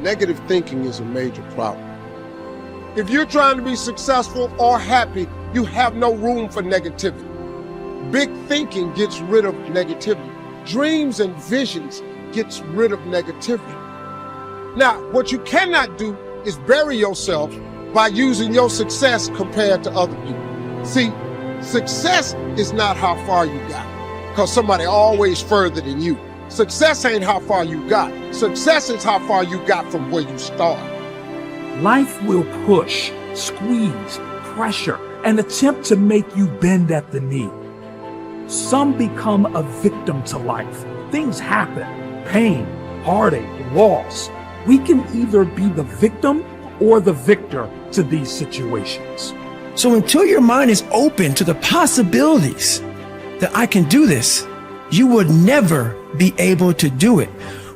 negative thinking is a major problem. If you're trying to be successful or happy, you have no room for negativity. Big thinking gets rid of negativity. Dreams and visions gets rid of negativity. Now, what you cannot do is bury yourself by using your success compared to other people. See, success is not how far you got, because somebody always further than you. Success ain't how far you got. Success is how far you got from where you started. Life will push, squeeze, pressure, and attempt to make you bend at the knee. Some become a victim to life. Things happen. Pain, heartache, loss. We can either be the victim or the victor to these situations. So until your mind is open to the possibilities that I can do this, you would never be able to do it.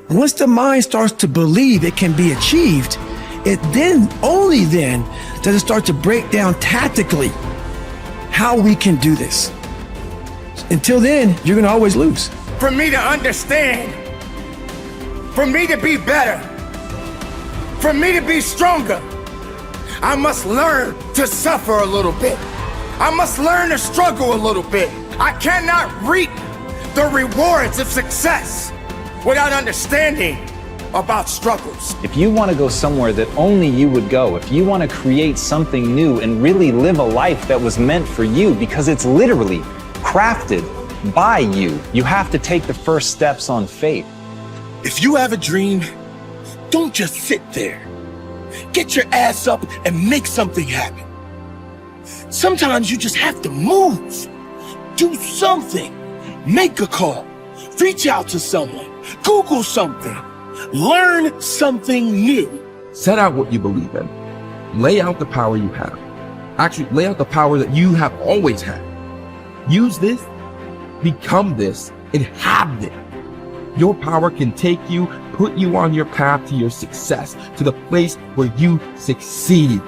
Once the mind starts to believe it can be achieved, it then, only then, does it start to break down tactically how we can do this. Until then, you're gonna always lose. For me to understand, for me to be better, for me to be stronger, I must learn to suffer a little bit. I must learn to struggle a little bit. I cannot reap the rewards of success without understanding about struggles. If you want to go somewhere that only you would go, if you want to create something new and really live a life that was meant for you, because it's literally crafted by you, you have to take the first steps on faith. If you have a dream, don't just sit there. Get your ass up and make something happen. Sometimes you just have to move. Do something. Make a call. Reach out to someone. Google something. Learn something new. Set out what you believe in. Lay out the power you have. Actually, lay out the power that you have always had. Use this, become this, and have it. Your power can take you, put you on your path to your success, to the place where you succeed.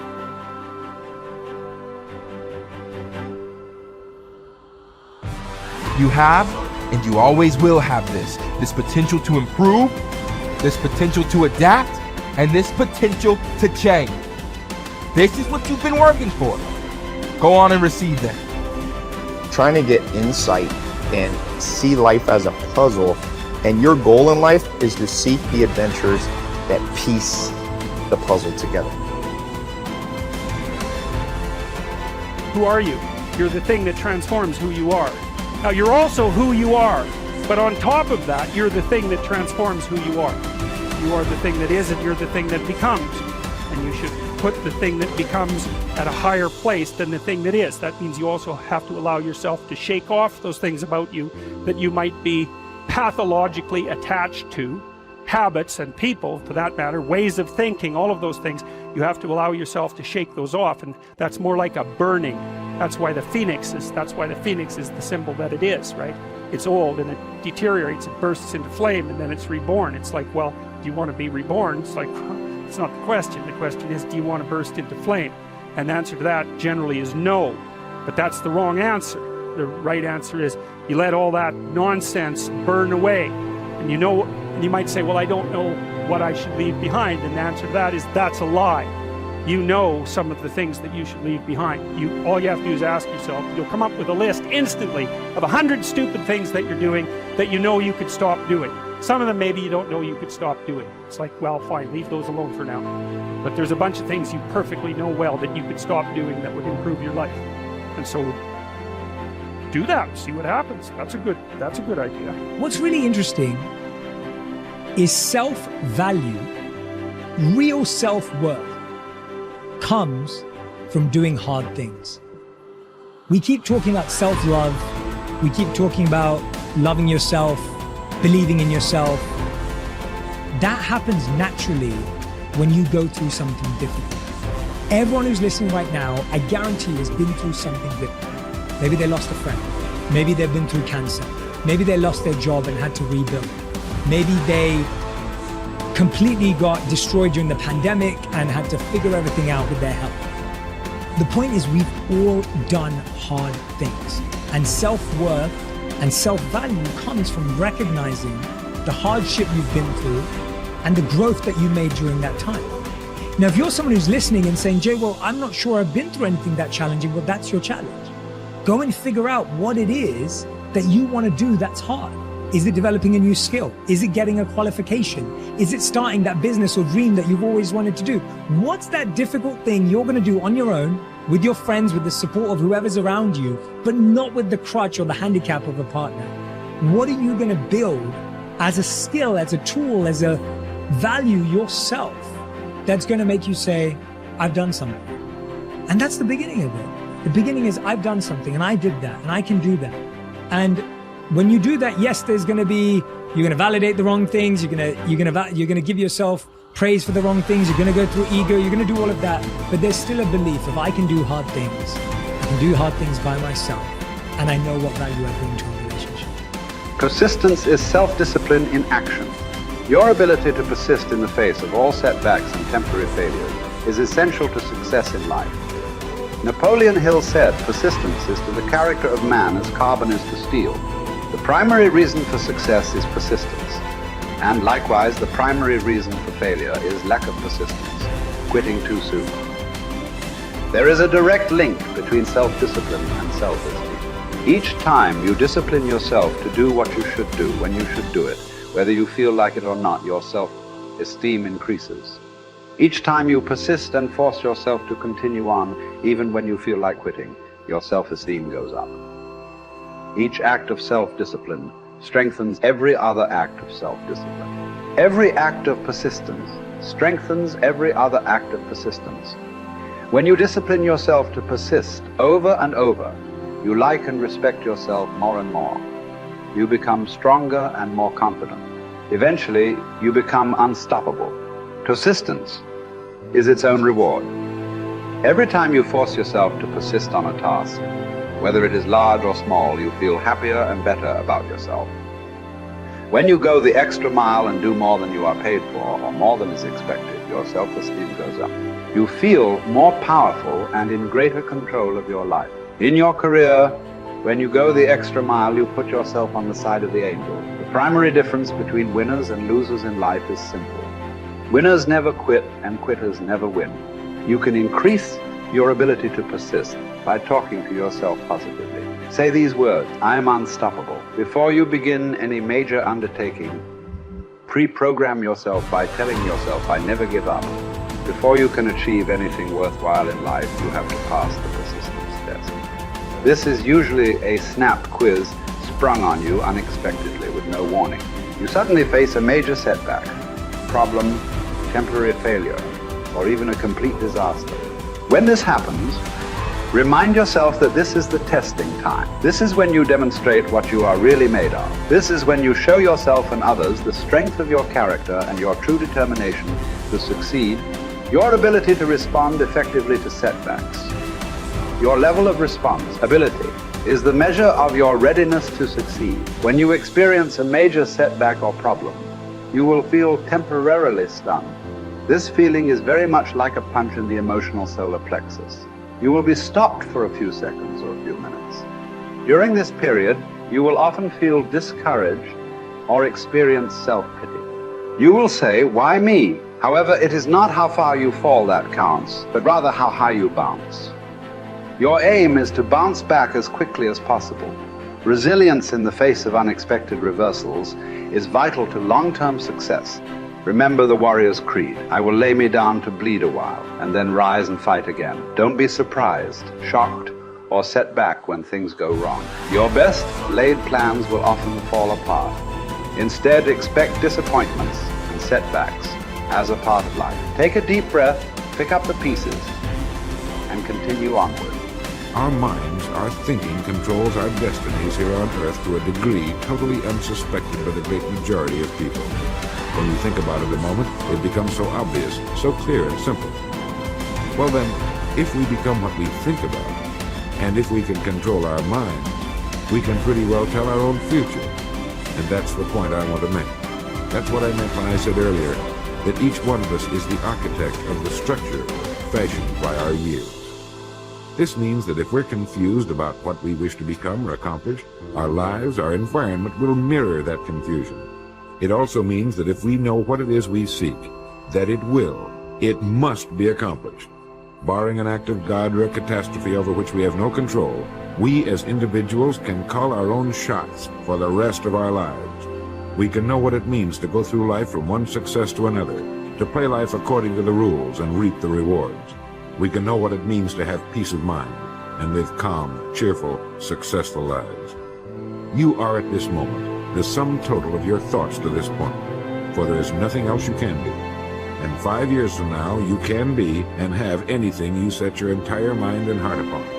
You have, and you always will have this potential to improve, this potential to adapt, and this potential to change. This is what you've been working for. Go on and receive that. Trying to get insight and see life as a puzzle, and your goal in life is to seek the adventures that piece the puzzle together. Who are you? You're the thing that transforms who you are. Now, you're also who you are, but on top of that, you're the thing that transforms who you are. You are the thing that is, and you're the thing that becomes. And you should put the thing that becomes at a higher place than the thing that is. That means you also have to allow yourself to shake off those things about you that you might be pathologically attached to, habits and people, for that matter, ways of thinking, all of those things. You have to allow yourself to shake those off, and that's more like a burning. That's why the phoenix is the symbol that it is, right? It's old and it deteriorates, it bursts into flame, and then it's reborn. It's like, well, do you want to be reborn? It's like, it's not the question. The question is, do you want to burst into flame? And the answer to that generally is no. But that's the wrong answer. The right answer is you let all that nonsense burn away. And you might say, well, I don't know what I should leave behind. And the answer to that is, that's a lie. You know some of the things that you should leave behind. All you have to do is ask yourself. You'll come up with a list instantly of 100 stupid things that you're doing that you know you could stop doing. Some of them maybe you don't know you could stop doing. It's like, well, fine, leave those alone for now. But there's a bunch of things you perfectly know well that you could stop doing that would improve your life. And so do that, see what happens. That's a good idea. What's really interesting is self-value, real self-worth comes from doing hard things. We keep talking about self-love. We keep talking about loving yourself, believing in yourself. That happens naturally when you go through something difficult. Everyone who's listening right now, I guarantee has been through something difficult. Maybe they lost a friend. Maybe they've been through cancer. Maybe they lost their job and had to rebuild. Maybe they completely got destroyed during the pandemic and had to figure everything out with their health. The point is, we've all done hard things, and self-worth and self-value comes from recognizing the hardship you've been through and the growth that you made during that time. Now, if you're someone who's listening and saying, Jay, well, I'm not sure I've been through anything that challenging, well, that's your challenge. Go and figure out what it is that you want to do that's hard. Is it developing a new skill? Is it getting a qualification? Is it starting that business or dream that you've always wanted to do? What's that difficult thing you're going to do on your own, with your friends, with the support of whoever's around you, but not with the crutch or the handicap of a partner? What are you going to build as a skill, as a tool, as a value yourself that's going to make you say, I've done something? And that's the beginning of it. The beginning is, I've done something and I did that and I can do that. And when you do that, yes, there's going to be, you're going to validate the wrong things. You're going to give yourself praise for the wrong things. You're going to go through ego. You're going to do all of that. But there's still a belief of, I can do hard things. I can do hard things by myself. And I know what value I bring to a relationship. Persistence is self-discipline in action. Your ability to persist in the face of all setbacks and temporary failures is essential to success in life. Napoleon Hill said, persistence is to the character of man as carbon is to steel. The primary reason for success is persistence. And likewise, the primary reason for failure is lack of persistence, quitting too soon. There is a direct link between self-discipline and self-esteem. Each time you discipline yourself to do what you should do when you should do it, whether you feel like it or not, your self-esteem increases. Each time you persist and force yourself to continue on, even when you feel like quitting, your self-esteem goes up. Each act of self-discipline strengthens every other act of self-discipline. Every act of persistence strengthens every other act of persistence. When you discipline yourself to persist over and over, you like and respect yourself more and more. You become stronger and more confident. Eventually, you become unstoppable. Persistence is its own reward. Every time you force yourself to persist on a task, whether it is large or small, you feel happier and better about yourself. When you go the extra mile and do more than you are paid for, or more than is expected, your self-esteem goes up. You feel more powerful and in greater control of your life. In your career, when you go the extra mile, you put yourself on the side of the angel. The primary difference between winners and losers in life is simple. Winners never quit and quitters never win. You can increase your ability to persist by talking to yourself positively. Say these words, I am unstoppable. Before you begin any major undertaking, pre-program yourself by telling yourself, I never give up. Before you can achieve anything worthwhile in life, you have to pass the persistence test. This is usually a snap quiz sprung on you unexpectedly with no warning. You suddenly face a major setback, problem, temporary failure, or even a complete disaster. When this happens, remind yourself that this is the testing time. This is when you demonstrate what you are really made of. This is when you show yourself and others the strength of your character and your true determination to succeed, your ability to respond effectively to setbacks. Your level of responsibility is the measure of your readiness to succeed. When you experience a major setback or problem, you will feel temporarily stunned. This feeling is very much like a punch in the emotional solar plexus. You will be stopped for a few seconds or a few minutes. During this period, you will often feel discouraged or experience self-pity. You will say, why me? However, it is not how far you fall that counts, but rather how high you bounce. Your aim is to bounce back as quickly as possible. Resilience in the face of unexpected reversals is vital to long-term success. Remember the warrior's creed. I will lay me down to bleed a while and then rise and fight again. Don't be surprised, shocked, or set back when things go wrong. Your best laid plans will often fall apart. Instead, expect disappointments and setbacks as a part of life. Take a deep breath, pick up the pieces, and continue onward. Our minds, our thinking controls our destinies here on Earth to a degree totally unsuspected by the great majority of people. When you think about it a moment, it becomes so obvious, so clear and simple. Well then, if we become what we think about, and if we can control our minds, we can pretty well tell our own future. And that's the point I want to make. That's what I meant when I said earlier that each one of us is the architect of the structure fashioned by our years. This means that if we're confused about what we wish to become or accomplish, our lives, our environment will mirror that confusion. It also means that if we know what it is we seek, that it must be accomplished. Barring an act of God or a catastrophe over which we have no control, we as individuals can call our own shots for the rest of our lives. We can know what it means to go through life from one success to another, to play life according to the rules and reap the rewards. We can know what it means to have peace of mind and live calm, cheerful, successful lives. You are at this moment the sum total of your thoughts to this point, for there is nothing else you can be. And 5 years from now, you can be and have anything you set your entire mind and heart upon.